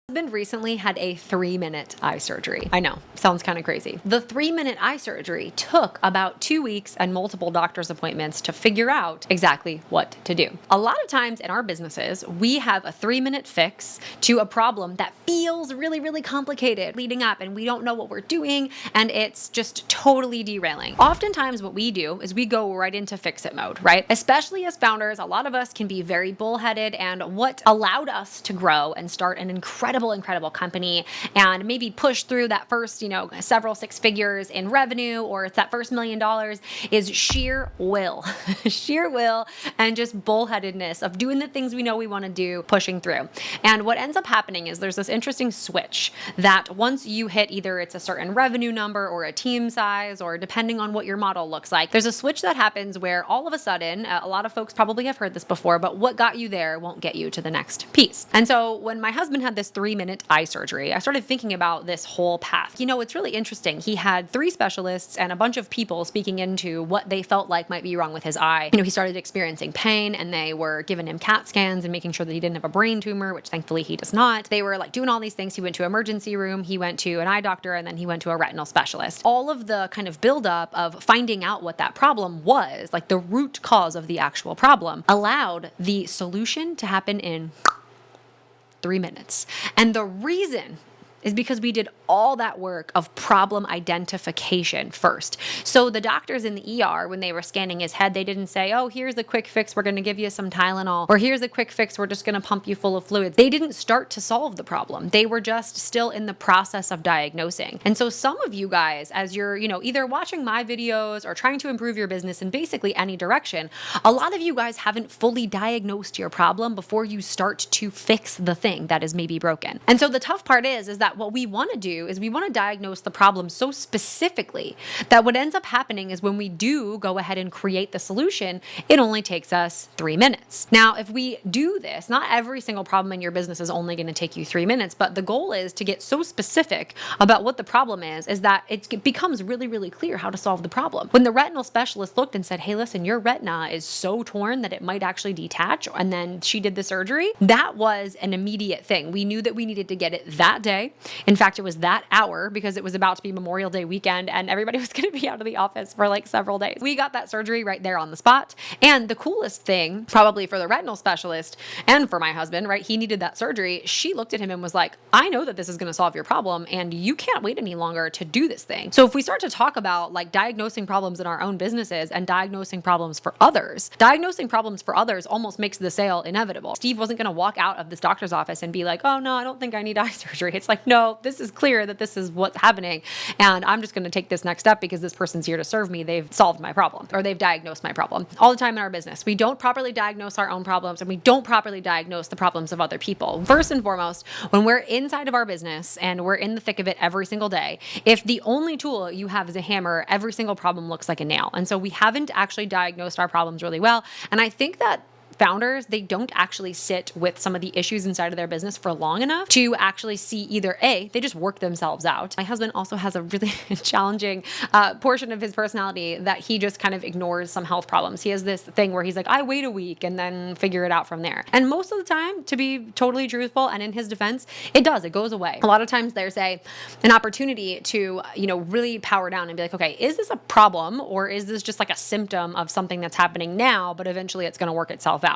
Husband recently had a 3-minute eye surgery. I know, sounds kind of crazy. The 3-minute eye surgery took about 2 weeks and multiple doctor's appointments to figure out exactly what to do. A lot of times in our businesses, we have a 3-minute fix to a problem that feels really, really complicated leading up, and we don't know what we're doing, and it's just totally derailing. Oftentimes what we do is we go right into fix-it mode, right? Especially as founders, a lot of us can be very bullheaded, and what allowed us to grow and start an incredible company and maybe push through that first, several six figures in revenue, or it's that first $1 million, is sheer will, sheer will, and just bullheadedness of doing the things we know we want to do, pushing through. And what ends up happening is there's this interesting switch that once you hit either it's a certain revenue number or a team size, or depending on what your model looks like, there's a switch that happens where all of a sudden, a lot of folks probably have heard this before, but what got you there won't get you to the next piece. And so when my husband had this 3-minute eye surgery, I started thinking about this whole path. It's really interesting. He had 3 specialists and a bunch of people speaking into what they felt like might be wrong with his eye. He started experiencing pain, and they were giving him CAT scans and making sure that he didn't have a brain tumor, which thankfully he does not. They were doing all these things. He went to emergency room, he went to an eye doctor, and then he went to a retinal specialist. All of the kind of buildup of finding out what that problem was, like the root cause of the actual problem, allowed the solution to happen in 3 minutes. And the reason is because we did all that work of problem identification first. So the doctors in the ER, when they were scanning his head, they didn't say, oh, here's the quick fix, we're going to give you some Tylenol, or here's the quick fix, we're just going to pump you full of fluids. They didn't start to solve the problem. They were just still in the process of diagnosing. And so some of you guys, as you're, either watching my videos or trying to improve your business in basically any direction, a lot of you guys haven't fully diagnosed your problem before you start to fix the thing that is maybe broken. And so the tough part is that what we want to do is we want to diagnose the problem so specifically that what ends up happening is when we do go ahead and create the solution, it only takes us 3 minutes. Now, if we do this, not every single problem in your business is only going to take you 3 minutes, but the goal is to get so specific about what the problem is that it becomes really, really clear how to solve the problem. When the retinal specialist looked and said, hey, listen, your retina is so torn that it might actually detach, and then she did the surgery, that was an immediate thing. We knew that we needed to get it that day. In fact, it was that hour because it was about to be Memorial Day weekend and everybody was going to be out of the office for several days. We got that surgery right there on the spot. And the coolest thing, probably for the retinal specialist and for my husband, right? He needed that surgery. She looked at him and was like, I know that this is going to solve your problem and you can't wait any longer to do this thing. So if we start to talk about diagnosing problems in our own businesses and diagnosing problems for others almost makes the sale inevitable. Steve wasn't going to walk out of this doctor's office and be like, oh no, I don't think I need eye surgery. It's like, no, this is clear that this is what's happening. And I'm just going to take this next step because this person's here to serve me. They've solved my problem or they've diagnosed my problem. All the time in our business, we don't properly diagnose our own problems and we don't properly diagnose the problems of other people. First and foremost, when we're inside of our business and we're in the thick of it every single day, if the only tool you have is a hammer, every single problem looks like a nail. And so we haven't actually diagnosed our problems really well. And I think that founders, they don't actually sit with some of the issues inside of their business for long enough to actually see either A, they just work themselves out. My husband also has a really challenging portion of his personality that he just kind of ignores some health problems. He has this thing where he's like, I wait a week and then figure it out from there. And most of the time, to be totally truthful and in his defense, it goes away. A lot of times there's an opportunity to, really power down and be like, okay, is this a problem or is this just a symptom of something that's happening now, but eventually it's going to work itself out?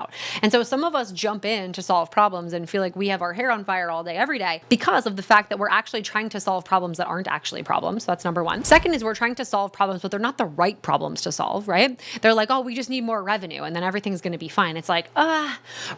And so some of us jump in to solve problems and feel like we have our hair on fire all day, every day, because of the fact that we're actually trying to solve problems that aren't actually problems. So that's number one. Second is we're trying to solve problems, but they're not the right problems to solve, right? They're like, oh, we just need more revenue and then everything's going to be fine. It's like,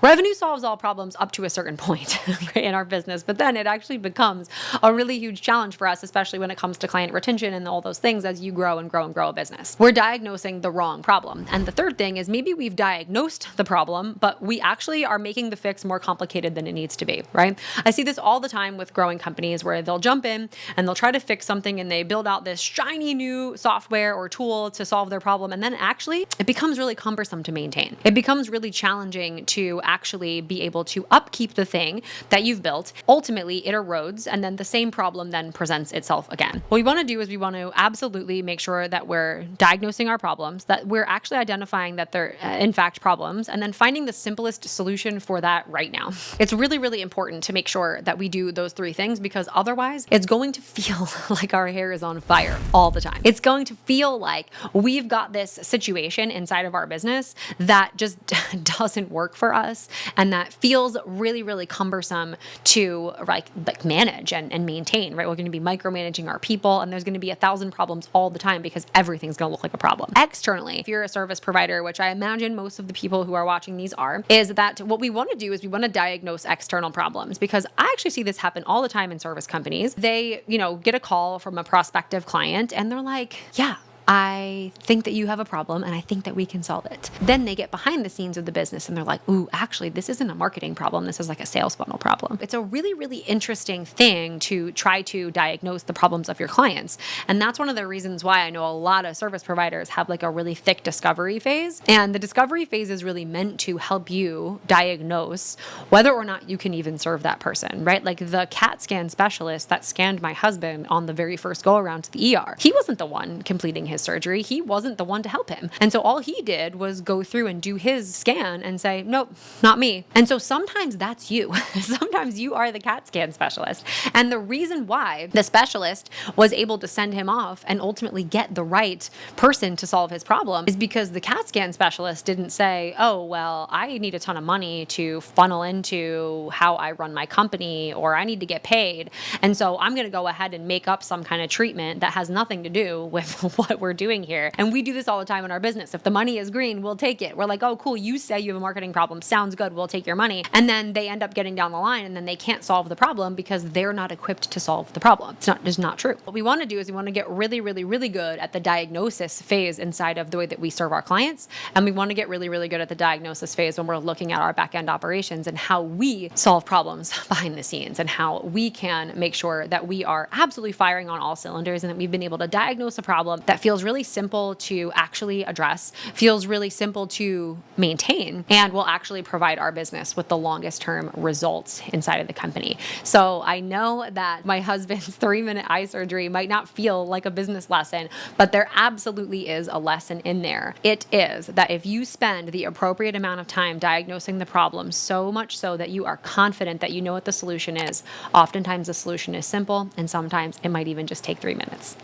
revenue solves all problems up to a certain point right, in our business, but then it actually becomes a really huge challenge for us, especially when it comes to client retention and all those things as you grow and grow and grow a business. We're diagnosing the wrong problem. And the third thing is maybe we've diagnosed the problem, but we actually are making the fix more complicated than it needs to be, right? I see this all the time with growing companies where they'll jump in and they'll try to fix something and they build out this shiny new software or tool to solve their problem. And then actually it becomes really cumbersome to maintain. It becomes really challenging to actually be able to upkeep the thing that you've built. Ultimately, it erodes and then the same problem then presents itself again. What we want to do is we want to absolutely make sure that we're diagnosing our problems, that we're actually identifying that they're in fact problems, and then and finding the simplest solution for that right now. It's really, really important to make sure that we do those three things, because otherwise it's going to feel like our hair is on fire all the time. It's going to feel like we've got this situation inside of our business that just doesn't work for us, and that feels really, really cumbersome to like manage and maintain, right? We're going to be micromanaging our people, and there's going to be 1,000 problems all the time because everything's going to look like a problem. Externally, if you're a service provider, which I imagine most of the people who are watching these are, is that what we want to do is we want to diagnose external problems, because I actually see this happen all the time in service companies. They, get a call from a prospective client and they're like, yeah, I think that you have a problem and I think that we can solve it. Then they get behind the scenes of the business and they're like, ooh, actually, this isn't a marketing problem. This is like a sales funnel problem. It's a really, really interesting thing to try to diagnose the problems of your clients. And that's one of the reasons why I know a lot of service providers have like a really thick discovery phase. And the discovery phase is really meant to help you diagnose whether or not you can even serve that person, right? Like the CAT scan specialist that scanned my husband on the very first go around to the ER, he wasn't the one completing his surgery. He wasn't the one to help him. And so all he did was go through and do his scan and say, nope, not me. And so sometimes that's you. Sometimes you are the CAT scan specialist. And the reason why the specialist was able to send him off and ultimately get the right person to solve his problem is because the CAT scan specialist didn't say, oh, well, I need a ton of money to funnel into how I run my company, or I need to get paid. And so I'm going to go ahead and make up some kind of treatment that has nothing to do with what we're doing here. And we do this all the time in our business. If the money is green, we'll take it. We're like, oh, cool. You say you have a marketing problem. Sounds good. We'll take your money. And then they end up getting down the line and then they can't solve the problem because they're not equipped to solve the problem. It's not true. What we want to do is we want to get really, really, really good at the diagnosis phase inside of the way that we serve our clients. And we want to get really, really good at the diagnosis phase when we're looking at our back end operations and how we solve problems behind the scenes and how we can make sure that we are absolutely firing on all cylinders and that we've been able to diagnose a problem that feels really simple to actually address, feels really simple to maintain, and will actually provide our business with the longest term results inside of the company. So I know that my husband's 3-minute eye surgery might not feel like a business lesson, but there absolutely is a lesson in there. It is that if you spend the appropriate amount of time diagnosing the problem, so much so that you are confident that you know what the solution is, oftentimes the solution is simple, and sometimes it might even just take 3 minutes.